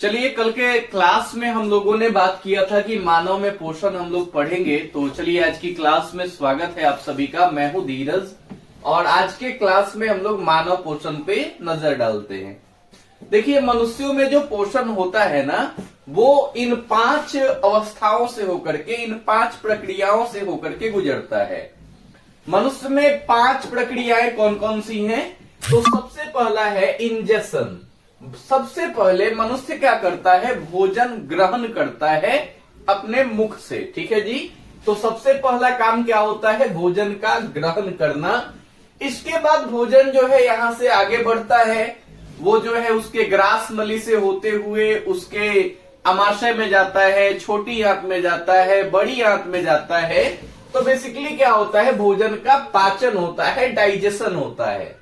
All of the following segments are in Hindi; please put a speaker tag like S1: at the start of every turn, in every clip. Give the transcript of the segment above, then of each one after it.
S1: चलिए, कल के क्लास में हम लोगों ने बात किया था कि मानव में पोषण हम लोग पढ़ेंगे। तो चलिए, आज की क्लास में स्वागत है आप सभी का। मैं हूं धीरज और आज के क्लास में हम लोग मानव पोषण पे नजर डालते हैं। देखिए, मनुष्यों में जो पोषण होता है ना, वो इन 5 अवस्थाओं से होकर के, इन 5 प्रक्रियाओं से होकर के गुजरता है। मनुष्य में 5 प्रक्रियाएं कौन कौन सी हैं? तो सबसे पहला है इंजेक्शन। सबसे पहले मनुष्य क्या करता है? भोजन ग्रहण करता है अपने मुख से। ठीक है जी। तो सबसे पहला काम क्या होता है? भोजन का ग्रहण करना। इसके बाद भोजन जो है यहां से आगे बढ़ता है, वो जो है उसके ग्रास नली से होते हुए उसके अमाशय में जाता है, छोटी आंत में जाता है, बड़ी आंत में जाता है। तो बेसिकली क्या होता है? भोजन का पाचन होता है, डाइजेशन होता है।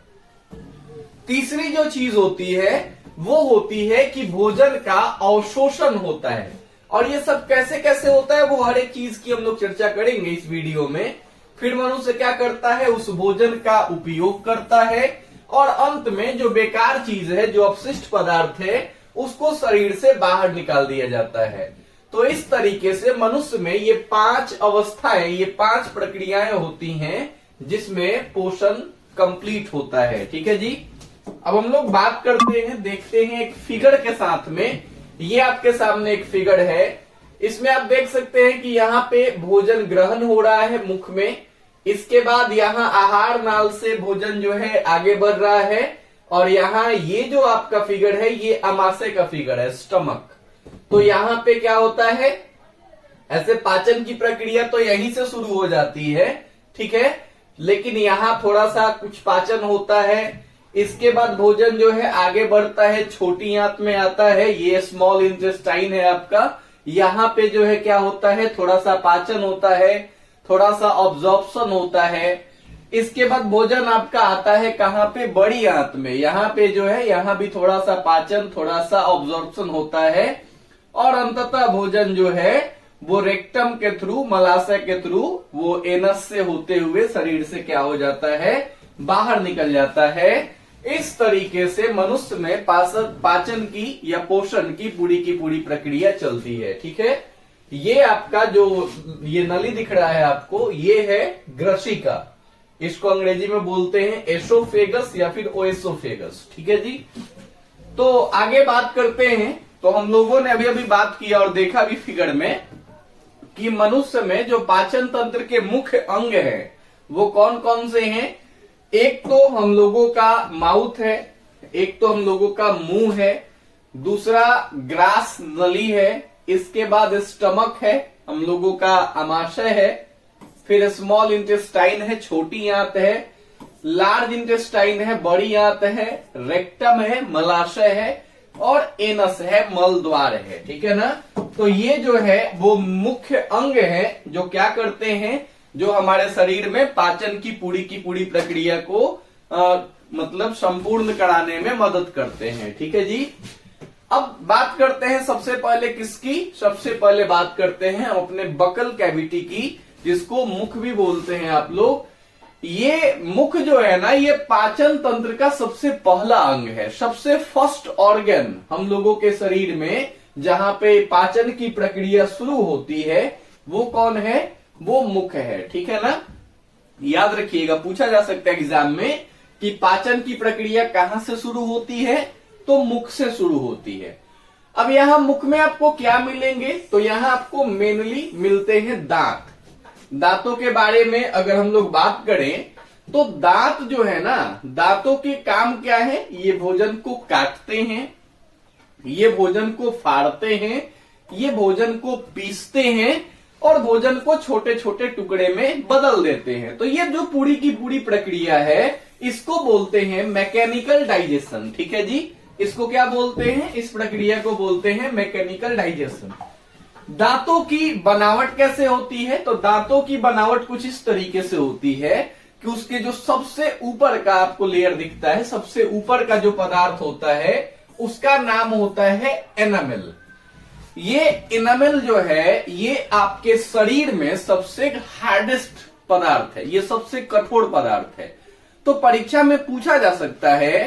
S1: तीसरी जो चीज होती है वो होती है कि भोजन का अवशोषण होता है। और ये सब कैसे कैसे होता है, वो हर एक चीज की हम लोग चर्चा करेंगे इस वीडियो में। फिर मनुष्य क्या करता है? उस भोजन का उपयोग करता है और अंत में जो बेकार चीज है, जो अपशिष्ट पदार्थ है, उसको शरीर से बाहर निकाल दिया जाता है। तो इस तरीके से मनुष्य में ये 5 अवस्थाएं, ये 5 प्रक्रियाएं होती हैं जिसमें पोषण कंप्लीट होता है। ठीक है जी। अब हम लोग बात करते हैं, देखते हैं एक फिगर के साथ में। ये आपके सामने एक फिगर है। इसमें आप देख सकते हैं कि यहाँ पे भोजन ग्रहण हो रहा है मुख में। इसके बाद यहाँ आहार नाल से भोजन जो है आगे बढ़ रहा है। और यहाँ ये जो आपका फिगर है, ये अमाशय का फिगर है, स्टमक। तो यहाँ पे क्या होता है? ऐसे पाचन की प्रक्रिया तो यहीं से शुरू हो जाती है, ठीक है। लेकिन यहाँ थोड़ा सा कुछ पाचन होता है। इसके बाद भोजन जो है आगे बढ़ता है, छोटी आंत में आता है। ये स्मॉल इंटेस्टाइन है आपका। यहाँ पे जो है क्या होता है? थोड़ा सा पाचन होता है, थोड़ा सा ऑब्जॉर्प्शन होता है। इसके बाद भोजन आपका आता है कहाँ पे? बड़ी आंत में। यहाँ पे जो है, यहाँ भी थोड़ा सा पाचन, थोड़ा सा ऑब्जॉर्प्शन होता है। और अंततः भोजन जो है वो रेक्टम के थ्रू, मलाशय के थ्रू, वो एनस से होते हुए शरीर से क्या हो जाता है? बाहर निकल जाता है। इस तरीके से मनुष्य में पाचन की या पोषण की पूरी प्रक्रिया चलती है। ठीक है। ये आपका जो ये नली दिख रहा है आपको, ये है ग्रसिका। इसको अंग्रेजी में बोलते हैं एसोफेगस या फिर ओएसोफेगस। ठीक है जी। तो आगे बात करते हैं। तो हम लोगों ने अभी अभी बात किया और देखा भी फिगर में कि मनुष्य में जो पाचन तंत्र के मुख्य अंग है वो कौन कौन से हैं। एक तो हम लोगों का माउथ है, एक तो हम लोगों का मुंह है, दूसरा ग्रास नली है, इसके बाद स्टमक है, हम लोगों का अमाशय है, फिर स्मॉल इंटेस्टाइन है, छोटी आंत है, लार्ज इंटेस्टाइन है, बड़ी आंत है, रेक्टम है, मलाशय है, और एनस है, मल द्वार है। ठीक है ना। तो ये जो है वो मुख्य अंग है जो क्या करते हैं, जो हमारे शरीर में पाचन की पूरी प्रक्रिया को मतलब संपूर्ण कराने में मदद करते हैं। ठीक है जी। अब बात करते हैं सबसे पहले किसकी? सबसे पहले बात करते हैं अपने बकल कैविटी की, जिसको मुख भी बोलते हैं आप लोग। ये मुख जो है ना, ये पाचन तंत्र का सबसे पहला अंग है, सबसे फर्स्ट ऑर्गन हम लोगों के शरीर में जहां पे पाचन की प्रक्रिया शुरू होती है, वो कौन है? वो मुख है। ठीक है ना। याद रखिएगा, पूछा जा सकता है एग्जाम में कि पाचन की प्रक्रिया कहां से शुरू होती है? तो मुख से शुरू होती है। अब यहां मुख में आपको क्या मिलेंगे? तो यहां आपको मेनली मिलते हैं दांत। दांतों के बारे में अगर हम लोग बात करें तो दांत जो है ना, दांतों के काम क्या है? ये भोजन को काटते हैं, ये भोजन को फाड़ते हैं, ये भोजन को पीसते हैं और भोजन को छोटे छोटे टुकड़े में बदल देते हैं। तो ये जो पूरी की पूरी प्रक्रिया है, इसको बोलते हैं मैकेनिकल डाइजेशन। ठीक है जी। इसको क्या बोलते हैं? इस प्रक्रिया को बोलते हैं मैकेनिकल डाइजेशन। दांतों की बनावट कैसे होती है? तो दांतों की बनावट कुछ इस तरीके से होती है कि उसके जो सबसे ऊपर का आपको लेयर दिखता है, सबसे ऊपर का जो पदार्थ होता है, उसका नाम होता है एनामेल। ये एनामेल जो है, ये आपके शरीर में सबसे हार्डेस्ट पदार्थ है, ये सबसे कठोर पदार्थ है। तो परीक्षा में पूछा जा सकता है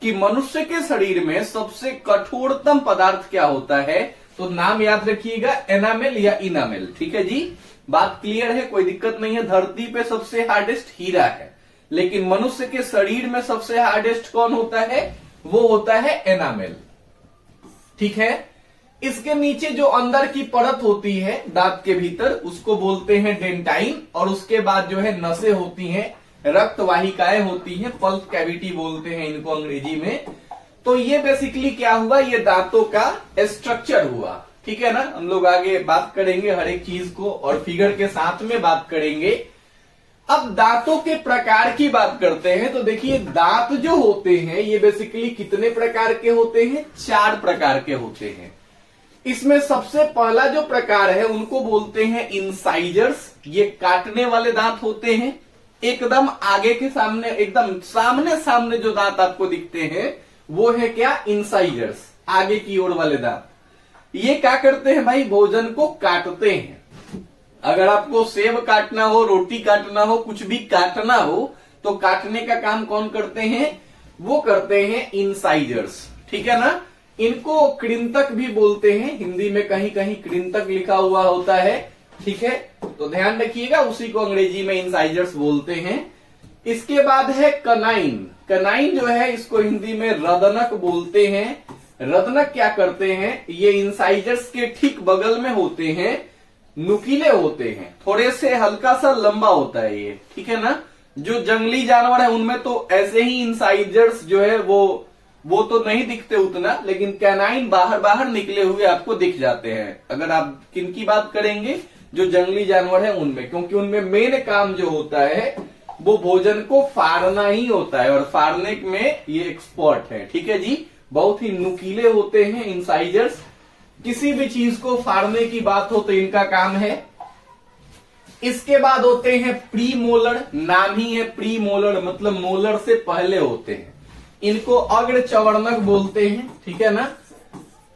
S1: कि मनुष्य के शरीर में सबसे कठोरतम पदार्थ क्या होता है, तो नाम याद रखिएगा, एनामेल या इनामेल। ठीक है जी, बात क्लियर है, कोई दिक्कत नहीं है। धरती पे सबसे हार्डेस्ट हीरा है, लेकिन मनुष्य के शरीर में सबसे हार्डेस्ट कौन होता है, वो होता है एनामेल। ठीक है, इसके नीचे जो अंदर की परत होती है दांत के भीतर, उसको बोलते हैं डेंटाइन, और उसके बाद जो है नसें होती हैं, रक्त वाहिकाएं होती हैं, पल्प कैविटी बोलते हैं इनको अंग्रेजी में। तो ये बेसिकली क्या हुआ, ये दांतों का स्ट्रक्चर हुआ। ठीक है ना, हम लोग आगे बात करेंगे हर एक चीज को और फिगर के साथ में बात करेंगे। अब दांतों के प्रकार की बात करते हैं, तो देखिए दांत जो होते हैं ये बेसिकली कितने प्रकार के होते हैं, 4 प्रकार के होते हैं। इसमें सबसे पहला जो प्रकार है उनको बोलते हैं इंसाइजर्स। ये काटने वाले दांत होते हैं, एकदम आगे के सामने, एकदम सामने सामने जो दांत आपको दिखते हैं वो है क्या, इंसाइजर्स, आगे की ओर वाले दांत। ये क्या करते हैं भाई, भोजन को काटते हैं। अगर आपको सेब काटना हो, रोटी काटना हो, कुछ भी काटना हो, तो काटने का काम कौन करते हैं, वो करते हैं इंसाइजर्स। ठीक है ना, इनको कृंतक भी बोलते हैं, हिंदी में कहीं कहीं कृंतक लिखा हुआ होता है। ठीक है, तो ध्यान रखिएगा, उसी को अंग्रेजी में इंसाइजर्स बोलते हैं। इसके बाद है कनाइन। कनाइन जो है इसको हिंदी में रदनक बोलते हैं। रदनक क्या करते हैं, ये इंसाइजर्स के ठीक बगल में होते हैं, नुकीले होते हैं, थोड़े से हल्का सा लंबा होता है ये। ठीक है ना, जो जंगली जानवर है उनमें तो ऐसे ही इंसाइजर्स जो है वो तो नहीं दिखते उतना, लेकिन कैनाइन बाहर बाहर निकले हुए आपको दिख जाते हैं। अगर आप किनकी बात करेंगे, जो जंगली जानवर है उनमें, क्योंकि उनमें मेन काम जो होता है वो भोजन को फाड़ना ही होता है, और फाड़ने में ये एक्सपर्ट है। ठीक है जी, बहुत ही नुकीले होते हैं इंसाइजर्स, किसी भी चीज को फाड़ने की बात हो तो इनका काम है। इसके बाद होते हैं प्री मोलर, नाम ही है प्री मोलर, मतलब मोलर से पहले होते हैं। इनको अग्र चवर्णक बोलते हैं। ठीक है ना,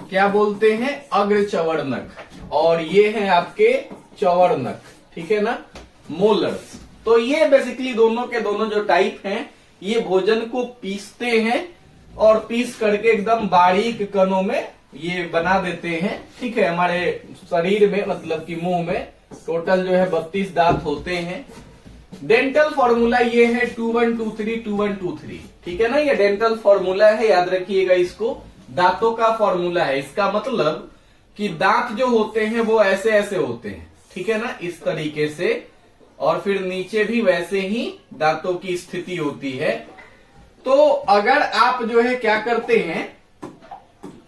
S1: क्या बोलते हैं, अग्र चवर्णक, और ये है आपके चवर्णक। ठीक है ना, मोलर्स। तो ये बेसिकली दोनों के दोनों जो टाइप हैं, ये भोजन को पीसते हैं और पीस करके एकदम बारीक कणों में ये बना देते हैं। ठीक है, हमारे शरीर में मतलब कि मुंह में टोटल जो है 32 दांत होते हैं। डेंटल फॉर्मूला ये है 2123 2123। ठीक है ना, ये डेंटल फॉर्मूला है, याद रखिएगा इसको, दांतों का फॉर्मूला है। इसका मतलब कि दांत जो होते हैं वो ऐसे ऐसे होते हैं। ठीक है ना, इस तरीके से, और फिर नीचे भी वैसे ही दांतों की स्थिति होती है। तो अगर आप जो है क्या करते हैं,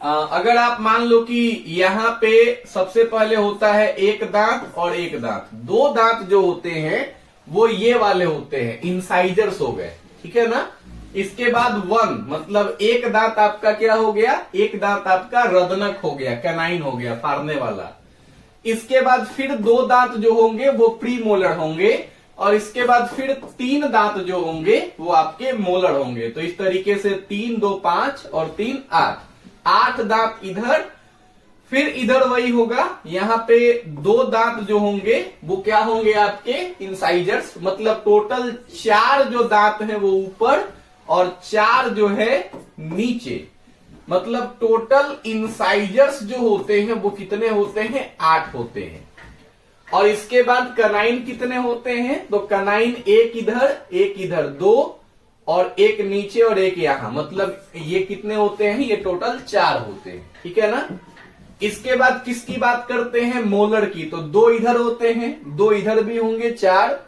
S1: अगर आप मान लो कि यहाँ पे सबसे पहले होता है एक दांत और एक दांत, 2 दांत जो होते हैं वो ये वाले होते हैं, इंसाइजर्स हो गए। ठीक है ना, इसके बाद 1 मतलब एक दांत आपका क्या हो गया, एक दांत आपका रदनक हो गया, कैनाइन हो गया, फाड़ने वाला। इसके बाद फिर 2 दांत जो होंगे वो प्री मोलर होंगे, और इसके बाद फिर 3 दांत जो होंगे वो आपके मोलर होंगे। तो इस तरीके से 3 2 5 और 3 8, 8 दांत इधर, फिर इधर वही होगा, यहाँ पे 2 दांत जो होंगे वो क्या होंगे आपके इंसाइजर्स, मतलब टोटल 4 जो दांत हैं वो ऊपर और 4 जो है नीचे, मतलब टोटल इंसाइजर्स जो होते हैं वो कितने होते हैं, 8 होते हैं। और इसके बाद कनाइन कितने होते हैं, तो कनाइन एक इधर 2, और एक नीचे और एक यहां, मतलब ये कितने होते हैं, ये टोटल 4 होते हैं। ठीक है ना, इसके बाद किसकी बात करते हैं, मोलर की। तो 2 इधर होते हैं, 2 इधर भी होंगे 4,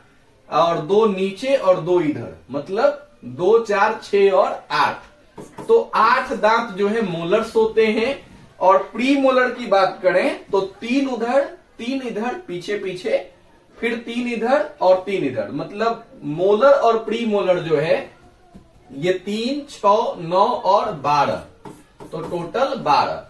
S1: और 2 नीचे और 2 इधर, मतलब 2 4 6 और 8। तो 8 दांत जो है मोलर्स होते हैं। और प्री मोलर की बात करें तो 3 उधर 3 इधर पीछे पीछे, फिर 3 इधर और 3 इधर, मतलब मोलर और प्री मोलर जो है ये 3 6 9 और 12, तो टोटल 12।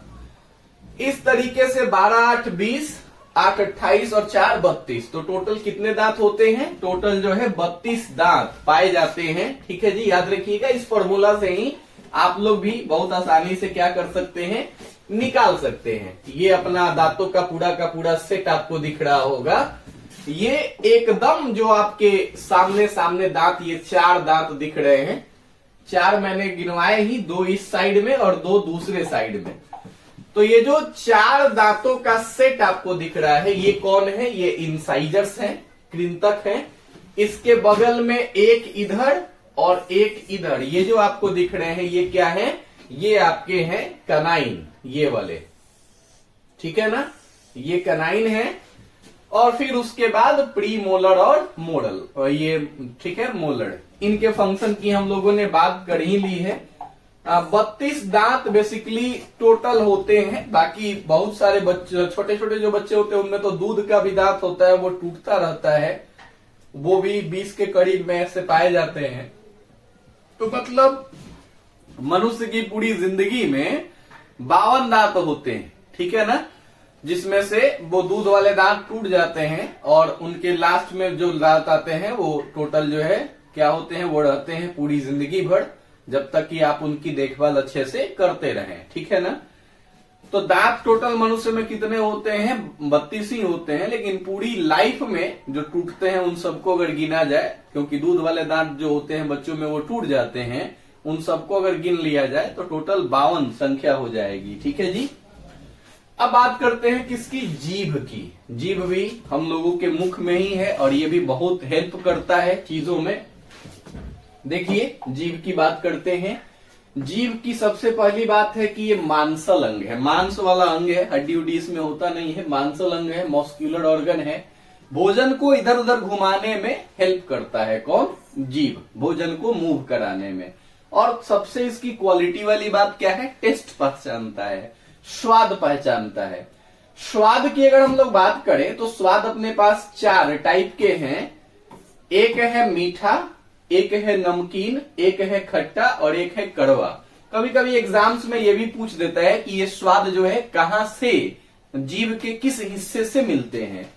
S1: इस तरीके से 12 8 20, 8 28 और 4 32, तो टोटल कितने दांत होते हैं, टोटल जो है 32 दांत पाए जाते हैं। ठीक है जी, याद रखिएगा, इस फॉर्मूला से ही आप लोग भी बहुत आसानी से क्या कर सकते हैं, निकाल सकते हैं। ये अपना दांतों का पूरा सेट आपको दिख रहा होगा। ये एकदम जो आपके सामने सामने दांत, ये 4 दांत दिख रहे हैं, 4 मैंने गिनवाए ही, 2 इस साइड में और 2 दूसरे साइड में। तो ये जो 4 दांतों का सेट आपको दिख रहा है, ये कौन है? ये इंसाइजर्स हैं, कृंतक हैं। इसके बगल में एक इधर और एक इधर, ये जो आपको दिख रहे हैं ये क्या है? ये आपके हैं कनाइन, ये वाले, ठीक है ना, ये कनाइन है। और फिर उसके बाद प्री मोलर और मोरल, और ये ठीक है मोलर। इनके फंक्शन की हम लोगों ने बात कर ही ली है। 32 दांत बेसिकली टोटल होते हैं। बाकी बहुत सारे बच्चे, छोटे छोटे जो बच्चे होते हैं उनमें तो दूध का भी दांत होता है, वो टूटता रहता है, वो भी 20 के करीब में ऐसे पाए जाते हैं। तो मतलब मनुष्य की पूरी जिंदगी में 52 दांत होते हैं, ठीक है ना, जिसमें से वो दूध वाले दांत टूट जाते हैं और उनके लास्ट में जो दांत आते हैं वो टोटल जो है क्या होते हैं? वो रहते हैं पूरी जिंदगी भर, जब तक कि आप उनकी देखभाल अच्छे से करते रहें, ठीक है ना। तो दांत टोटल मनुष्य में कितने होते हैं? 32 ही होते हैं। लेकिन पूरी लाइफ में जो टूटते हैं उन सबको अगर गिना जाए, क्योंकि दूध वाले दांत जो होते हैं बच्चों में वो टूट जाते हैं, उन सबको अगर गिन लिया जाए तो टोटल 52 संख्या हो जाएगी, ठीक है जी। अब बात करते हैं किसकी? जीभ की। जीभ भी हम लोगों के मुख में ही है और ये भी बहुत हेल्प करता है चीजों में। देखिए जीभ की बात करते हैं। जीभ की सबसे पहली बात है कि ये मांसल अंग है, मांस वाला अंग है, हड्डी उड्डी इसमें होता नहीं है, मांसल अंग है, मस्कुलर ऑर्गन है। भोजन को इधर उधर घुमाने में हेल्प करता है कौन? जीभ, भोजन को मूव कराने में। और सबसे इसकी क्वालिटी वाली बात क्या है? टेस्ट पहचानता है, स्वाद पहचानता है। स्वाद की अगर हम लोग बात करें तो स्वाद अपने पास 4 टाइप के हैं। एक है मीठा, एक है नमकीन, एक है खट्टा और एक है कड़वा। कभी कभी एग्जाम्स में ये भी पूछ देता है कि ये स्वाद जो है कहां से, जीभ के किस हिस्से से मिलते हैं।